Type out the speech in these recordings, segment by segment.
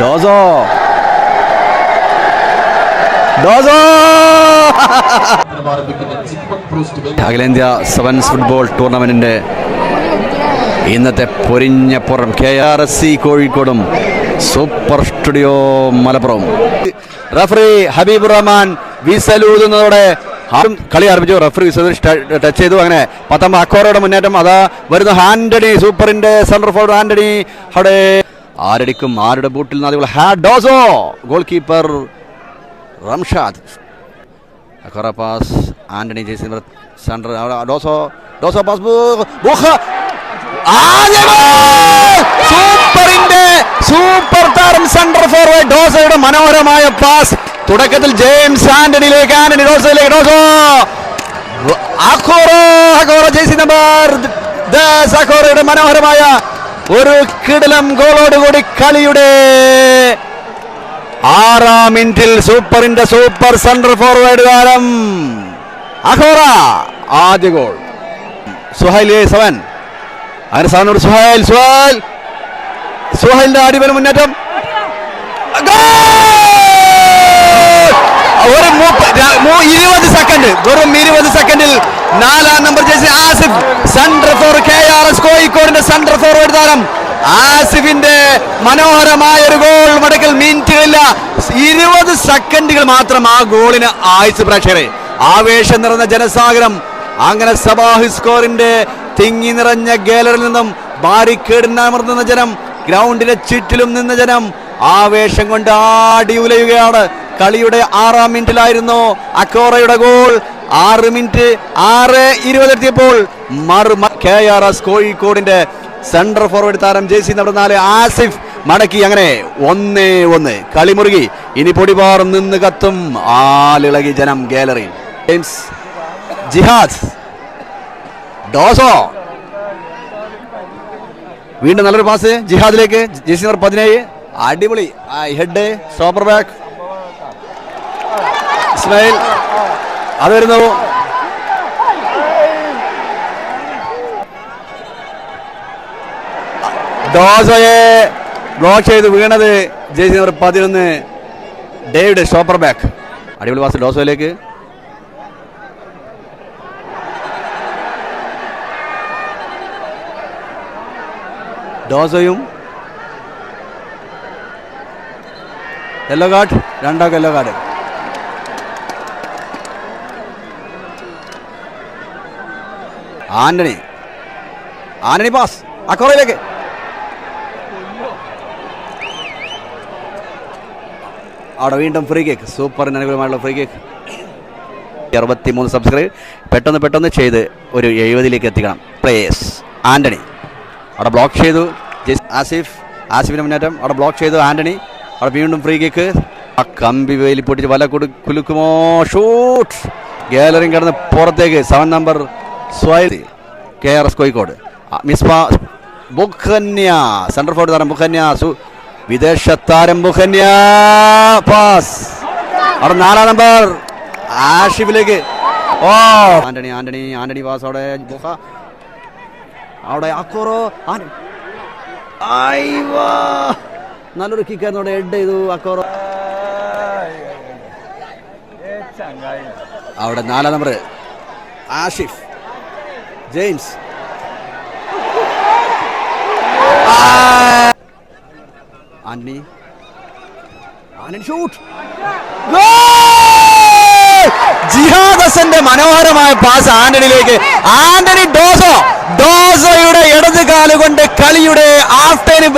ഡോസോ അഖിലേന്ത്യാ sevens football ടൂർണമെന്റിന്റെ ഇന്നത്തെ പൊരിഞ്ഞപ്പുറം KRSC കോഴിക്കോടും super studio Malappuram. Referee Habeeb Rahman വിസലൂതുന്നതോടെ കളി ആരംഭിച്ചു. റഫറി ടച്ച് ചെയ്തു. അങ്ങനെ 19 അക്കോറയുടെ മുന്നേറ്റം. അതാ വരുന്നു ആന്റണി, സൂപ്പറിന്റെ സെന്റർ ഫോർവേഡ് ആന്റണി. അവിടെ ആരടിക്കും, ആരുടെ ബൂട്ടിൽ നിന്ന് Doso, goalkeeper Ramshad. Akora pass Antony centre. Doso pass സൂപ്പറിന്റെ സൂപ്പർ താരം സെന്റർ ഫോർവേഡ് ഡോസോയുടെ മനോഹരമായ പാസ്. തുടക്കത്തിൽ ജെയിംസ് ആന്റണിയിലേക്ക്, ആന്റണി ഡോസോയിലേക്ക്. ഡോസോ അക്കോറ ജേഴ്സി നമ്പർ 10 അക്കോറയുടെ മനോഹരമായ ഒരു കിടിലം ഗോളോടുകൂടി കളിയുടെ 6-ാം മിനിറ്റിൽ സൂപ്പറിന്റെ സൂപ്പർ സെന്റർ ഫോർവേഡ് താരം അഖോറ ആദ്യ ഗോൾ. സുഹൈൽ 7. അങ്ങനെ സാധനം സുഹൈലിന്റെ അടിപൊളി മുന്നേറ്റം. വെറും 20 സെക്കൻഡിൽ 4-ാം number jersey Asif centre for KRS കോഴിക്കോടിന്റെ സെന്റർ ഫോർവേഡ് താരം ആസിഫിന്റെ മനോഹരമായ ഒരു ഗോൾ മടക്കൽ. മിനിറ്റുകളില്ല, 20 സെക്കൻഡുകൾ മാത്രം ആ ഗോളിന് ആയുസ്. പ്രേക്ഷകരെ, ആവേശം നിറഞ്ഞ ജനസാഗരം. അങ്ങനെ സബാഹ് സ്കോറിന്റെ തിങ്ങി നിറഞ്ഞ ഗാലറിയിൽ നിന്നും ബാരിക്കേഡിനമർന്നുന്ന ജനം, ഗ്രൗണ്ടിന്റെ ചുറ്റിലും നിന്ന ജനം ആവേശം കൊണ്ട് ആടി ഉലയുകയാണ്. കളിയുടെ 6-ാം മിനിറ്റിലായിരുന്നു അക്കോറയുടെ ഗോൾ. 6 മിനിറ്റ് 6:20 എത്തിയപ്പോൾ KRS കോഴിക്കോടിന്റെ സെന്റർ ഫോർവേഡ് താരം ജേഴ്സി നമ്പർ 4 ആസിഫ് മടക്കി. അങ്ങനെ 1-1 കളി മുറുകി. ഇനി പൊടിപാറും നിന്ന് കത്തും ആളിളകി ജനം ഗാലറി. ജെയിംസ്, ജിഹാദ്, ഡോസോ. വീണ്ടും നല്ലൊരു പാസ് ജിഹാദിലേക്ക്. ജേഴ്സി നമ്പർ 17 അടിപൊളി ഹെഡ്, സ്റ്റോപ്പർ ബാക്ക് ഇസ്മായിൽ. അത് വരുന്നു. ഡോസോയെ ബ്ലോക്ക് ചെയ്ത് വീണത് jersey number 11 David, stopper back. അടിപൊളി പാസ് ഡോസോയിലേക്ക്. ഡോസോയും yellow card, 2 yellow card. Antony pass അക്കോറയിലേക്ക്. അവിടെ വീണ്ടും ഫ്രീ കിക്ക്, സൂപ്പറിന് അനുകൂലമായുള്ള ഫ്രീ കിക്ക്. 63 സബ്സ്ക്രൈബ് പെട്ടെന്ന് ചെയ്ത് ഒരു 70ലേക്ക് എത്തിക്കണം. പ്ലേയേഴ്സ് ആന്റണി അവിടെ ബ്ലോക്ക് ചെയ്തു. ആസിഫിന്റെ മുന്നേറ്റം അവിടെ ബ്ലോക്ക് ചെയ്തു ആന്റണി. അവിടെ വീണ്ടും ഫ്രീ കിക്ക്. ആ കമ്പി വേലി പൊട്ടിച്ച് വല കുലുക്കുമോ? ഷൂട്ട്. ഗാലറിയും കിടന്ന് പുറത്തേക്ക്. 7 number Suhail, KRS Kozhikode. Misba Bukhanya centre forward താരം ബുഖന്യ, വിദേശ താരം ബുഖന്യ. പാസ് അവിടെ 4-ാം നമ്പർ ആഷിഫിലേക്ക്. Antony pass. അവിടെ അക്കോറോ നല്ലൊരു കിക്കായിരുന്നു. അവിടെ ഹെഡ് ചെയ്തു അക്കോറോ. അവിടെ 4-ാം number Ashif, James. Antony shoot. Jihad ഹസന്റെ മനോഹരമായ പാസ് ആന്റണിയിലേക്ക്. ആന്റണി ഡോസോയുടെ ഇടത് കാലുകൊണ്ട് കളിയുടെ ഹാഫ് ടൈമിന്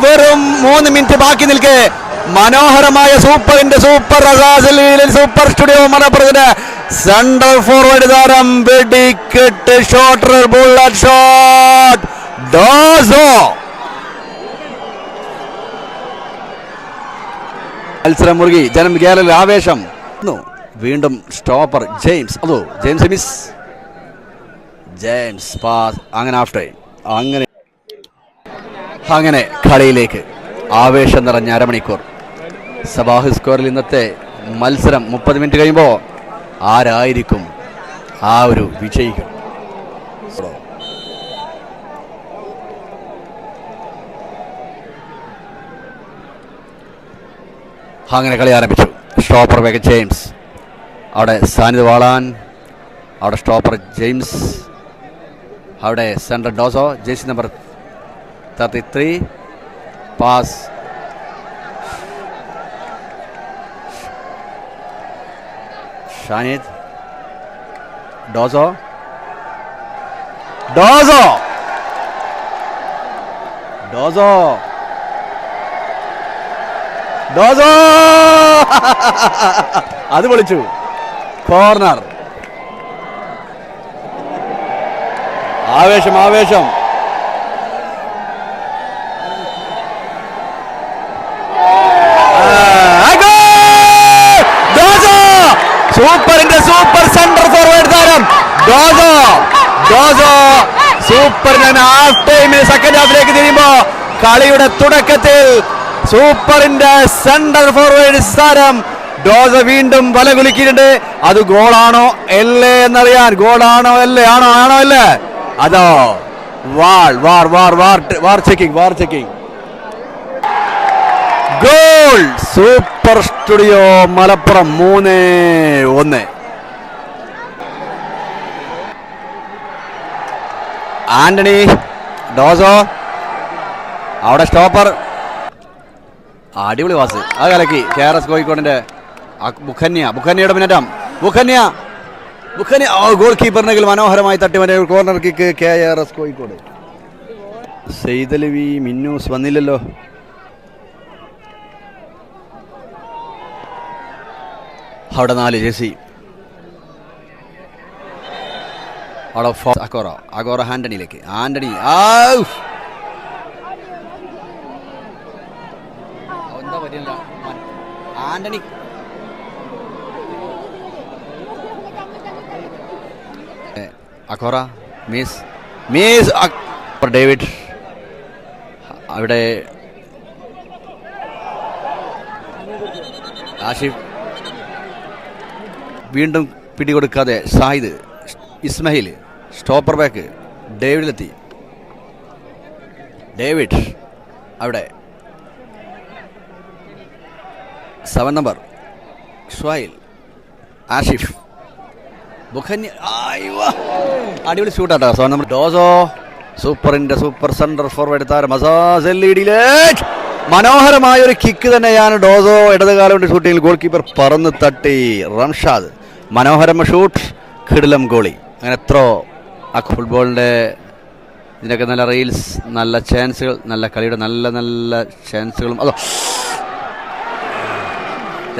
വെറും 3 മിനിറ്റ് ബാക്കി നിൽക്കെ മനോഹരമായ സൂപ്പറിന്റെ സൂപ്പർ സൂപ്പർ സ്റ്റുഡിയോ മലപ്പുറത്തിന്റെ സെന്റർ ഫോർവേഡ് താരം വെടിക്കെട്ട് ഷോട്ടർ ബുള്ളറ്റ് ഷോട്ട് ഡോസോ. മത്സരം മുറുകി ജനം ഗാലറിയിൽ ആവേശം. വീണ്ടും സ്റ്റോപ്പർ ജെയിംസ് പാസ്. അങ്ങനെ ഹാഫ് ടൈം. അങ്ങനെ കളിയിലേക്ക് ആവേശം നിറഞ്ഞ അരമണിക്കൂർ. സബാഹ് സ്കോറിൽ ഇന്നത്തെ മത്സരം 30 മിനിറ്റ് കഴിയുമ്പോൾ ആരായിരിക്കും ആ ഒരു വിജയികൾ? അങ്ങനെ കളി ആരംഭിച്ചു. സ്റ്റോപ്പർ ബാക്ക് ജെയിംസ്, അവിടെ സാനിദ് വാളാൻ, അവിടെ സ്റ്റോപ്പർ ജെയിംസ്, അവിടെ central Doso, jersey number 33. Pass Shanid, Doso, Doso, Doso, Doso അത് വിളിച്ചു. കോർണർ. ആവേശം, ആവേശം. സൂപ്പറിന്റെ സൂപ്പർ സെന്റർ ഫോർവേഡ് താരം ഡോസോ. ഡോസോ സൂപ്പറിന് ഹാഫ് ടൈമിൽ സെക്കൻഡ് ഹാഫിലേക്ക് തിരിയുമ്പോ കളിയുടെ തുടക്കത്തിൽ സൂപ്പറിന്റെ സെന്റർ ഫോർവേഡ് താരം ഡോസോ വീണ്ടും വല കുലുക്കിയിട്ടുണ്ട്. അത് ഗോളാണോ അല്ലേ എന്നറിയാൻ, ഗോളാണോ അല്ലേ, ആണോ ആണോ അല്ലേ, അതോ VAR checking. Goal. Super studio Malappuram 3-1. Antony, Doso, അവിടെ സ്റ്റോപ്പർ. അടിപൊളി പാസ്, അത് കലക്കി. KRS കോഴിക്കോടിന്റെ ബുഖന്യയുടെ മുന്നേറ്റം. ബുഖന്യ ഗോൾ കീപ്പറിനെങ്കിൽ മനോഹരമായി തട്ടി വരെ corner kick. KRS Kozhikode. Saithalavi Minnus വന്നില്ലല്ലോ. അവിടെ 4 ജേഴ്സി. അവിടെ അഗോറ ആന്റണിയിലേക്ക്. ആന്റണി എന്താ പറ്റില്ല. Antony Agora miss David. അവിടെ ആഷിഫ് വീണ്ടും പിടികൊടുക്കാതെ. ഷാഹിദ്, ഇസ്മായിൽ, സ്റ്റോപ്പർ ബാക്ക് ഡേവിഡിലെത്തി. ഡേവിഡ് അവിടെ 7 നമ്പർ ഷുഹൈൽ, ആഷിഫ്, ബുഖന്യ. അടിപൊളി ഷൂട്ടാട്ടോ 7 നമ്പർ ഡോസോ. സൂപ്പറിന്റെ സൂപ്പർ സെന്റർ ഫോർവേഡ് താരം അസാസ് എൽഇഡിയിലെ മനോഹരമായ ഒരു കിക്ക് തന്നെയാണ് ഡോസോ ഇടതുകാലം കൊണ്ട് ഷൂട്ടിങ്ങിൽ ഗോൾ കീപ്പർ പറന്ന് തട്ടി. റംഷാദ് മനോഹരമ ഷൂട്ട്, കിടിലം ഗോളി. അങ്ങനെ എത്രയോ ഫുട്ബോളിൻ്റെ ഇതിനൊക്കെ നല്ല റീൽസ്, നല്ല ചാൻസുകൾ, നല്ല കളിയുടെ നല്ല നല്ല ചാൻസുകളും. അതോ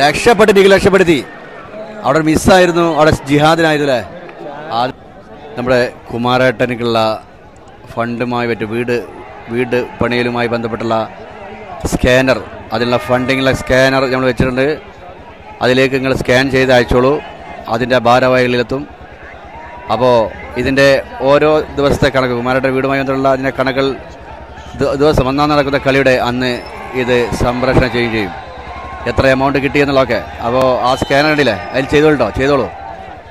രക്ഷപ്പെടുത്തി. അവിടെ മിസ്സായിരുന്നു, അവിടെ ജിഹാദിനായിരുന്നു അല്ലേ. നമ്മുടെ കുമാരേട്ടനിക്കുള്ള ഫണ്ടുമായി പറ്റും വീട് പണിയലുമായി ബന്ധപ്പെട്ടുള്ള സ്കാനർ, അതിനുള്ള ഫണ്ടിങ്ങുള്ള സ്കാനർ നമ്മൾ വെച്ചിട്ടുണ്ട്. അതിലേക്ക് നിങ്ങൾ സ്കാൻ ചെയ്ത് അയച്ചോളൂ, അതിൻ്റെ ഭാരവാഹികളിലെത്തും. അപ്പോൾ ഇതിൻ്റെ ഓരോ ദിവസത്തെ കണക്ക്, കുമാരേട്ടൻ വീടുമായി ബന്ധമുള്ള അതിൻ്റെ കണക്കുകൾ ദിവസം ഒന്നാം നടക്കുന്ന കളിയുടെ അന്ന് ഇത് സംപ്രേഷണം ചെയ്യും. എത്ര എമൗണ്ട് കിട്ടിയെന്നുള്ളതൊക്കെ. അപ്പോൾ ആ സ്കാനർ ഉണ്ടല്ലേ, അതിൽ ചെയ്തോളൂ.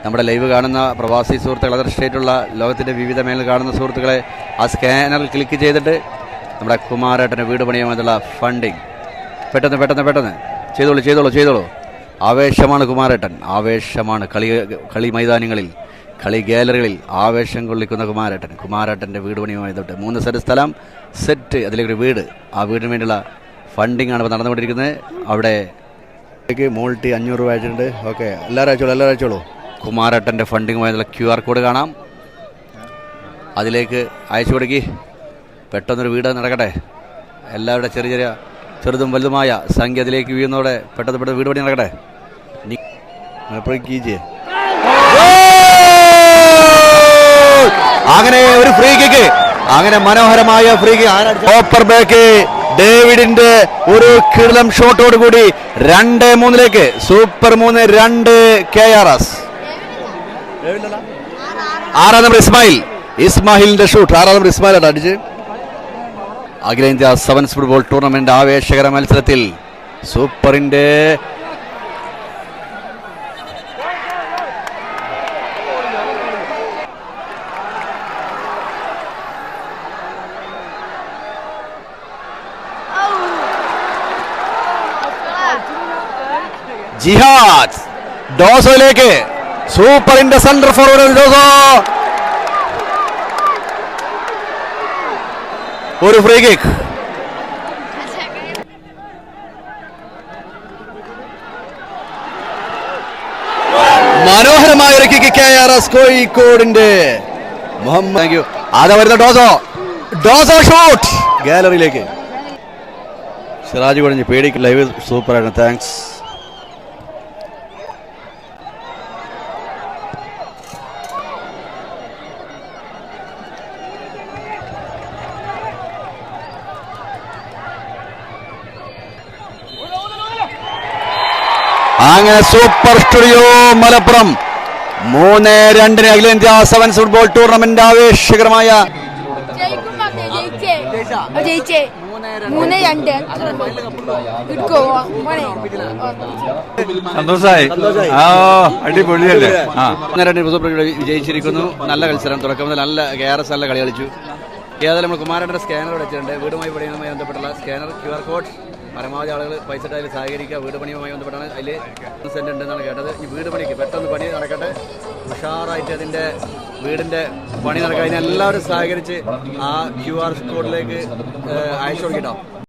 നമ്മുടെ ലൈവ് കാണുന്ന പ്രവാസി സുഹൃത്തുക്കൾ, അതർ സ്റ്റേറ്റുള്ള ലോകത്തിൻ്റെ വിവിധ മേഖല കാണുന്ന സുഹൃത്തുക്കളെ ആ സ്കാനറിൽ ക്ലിക്ക് ചെയ്തിട്ട് നമ്മുടെ കുമാരേട്ടന് വീട് പണിയുമെന്നുള്ള ഫണ്ടിങ് പെട്ടെന്ന് ചെയ്തോളൂ. ആവേശമാണ് കുമാരേട്ടൻ, ആവേശമാണ് കളി മൈതാനങ്ങളിൽ, കളി ഗാലറികളിൽ ആവേശം കൊള്ളിക്കുന്ന കുമാരേട്ടൻ്റെ വീട് പണിയുമായി തൊട്ട് 3 സെന്റ് സ്ഥലം സെറ്റ്, അതിലേക്കൊരു വീട്. ആ വീടിന് വേണ്ടിയുള്ള ഫണ്ടിങ് ആണ് ഇപ്പോൾ നടന്നുകൊണ്ടിരിക്കുന്നത്. അവിടെ മോൾട്ടി 500 രൂപ അയച്ചിട്ടുണ്ട്. ഓക്കെ, എല്ലാവരും അയച്ചോളൂ. കുമാരേട്ടൻ്റെ ഫണ്ടിങ്ങുമായുള്ള QR കോഡ് കാണാം, അതിലേക്ക് അയച്ചു കൊടുക്കി. പെട്ടെന്നൊരു വീട് നടക്കട്ടെ. എല്ലാവരുടെ ചെറുതും വലുതുമായ സംഖ്യ അതിലേക്ക് വീഴുന്നതോടെ പെട്ടെന്ന് വീട് പണി നടക്കട്ടെ. അങ്ങനെ ഒരു ഫ്രീ കിക്ക്, അങ്ങനെ മനോഹരമായ ഫ്രീ കിക്ക്. സൂപ്പർ ബാക്ക് ഡേവിഡിന്റെ ഒരു കിടിലം ഷോട്ടോട് കൂടി 2-3 സൂപ്പർ 3-2 KRS. 6 നമ്പർ ഇസ്മായിലിന്റെ ഷൂട്ട്. 6 നമ്പർ ഇസ്മായിലാണ് അടിച്ച്. അഖിലേന്ത്യാ സെവൻസ് ഫുട്ബോൾ ടൂർണമെന്റ് ആവേശകര മത്സരത്തിൽ സൂപ്പറിന്റെ ജിഹാദ് ഡോസോയിലേക്ക് സൂപ്പറിന്റെ സെന്റർ ഫോർവേഡ് ഡോസോ. ഒരു ഫ്രീ കിക്ക്. മനോഹരമായ ഒരു കിക്ക് KRS കോഴിക്കോടിന്റെ മുഹമ്മദ്. അതാ വരുന്ന ഡോസോ. ഡോസോ ഷോട്ട് ഗാലറിയിലേക്ക്. സിറാജ് കുഴഞ്ഞ് പേടിക്ക്. ലൈവ് സൂപ്പറായിരുന്നു. താങ്ക്സ്. അങ്ങനെ സൂപ്പർ സ്റ്റുഡിയോ മലപ്പുറം 3-2 അഖിലേന്ത്യാ സെവൻസ് ഫുട്ബോൾ ടൂർണമെന്റ് ആവേശകരമായ സന്തോഷായി. അടിപൊളിയല്ലേ. വിജയിച്ചിരിക്കുന്നു. നല്ല മത്സരം. തുടക്കം മുതൽ നല്ല KRS നല്ല കളി കളിച്ചു. ഏതായാലും നമ്മൾ കുമാരന്റെ സ്കാനർ വെച്ചിട്ടുണ്ട്. വീടുമായി പണിയുന്നതുമായി ബന്ധപ്പെട്ടുള്ള സ്കാനർ QR കോഡ്. പരമാവധി ആളുകൾ പൈസ അതിൽ സഹകരിക്കുക. വീട് പണിയുമായി ബന്ധപ്പെട്ടാണ്. അതിൽ സെന്റ് ഉണ്ടെന്നാണ് കേട്ടത്. ഈ വീട് പണിക്ക് പെട്ടെന്ന് പണി നടക്കട്ടെ. ഉഷാറായിട്ട് അതിൻ്റെ വീടിൻ്റെ പണി നടക്കുക. അതിനെല്ലാവരും സഹകരിച്ച് ആ QR കോഡിലേക്ക് അയച്ചു കൊടുക്കട്ടോ.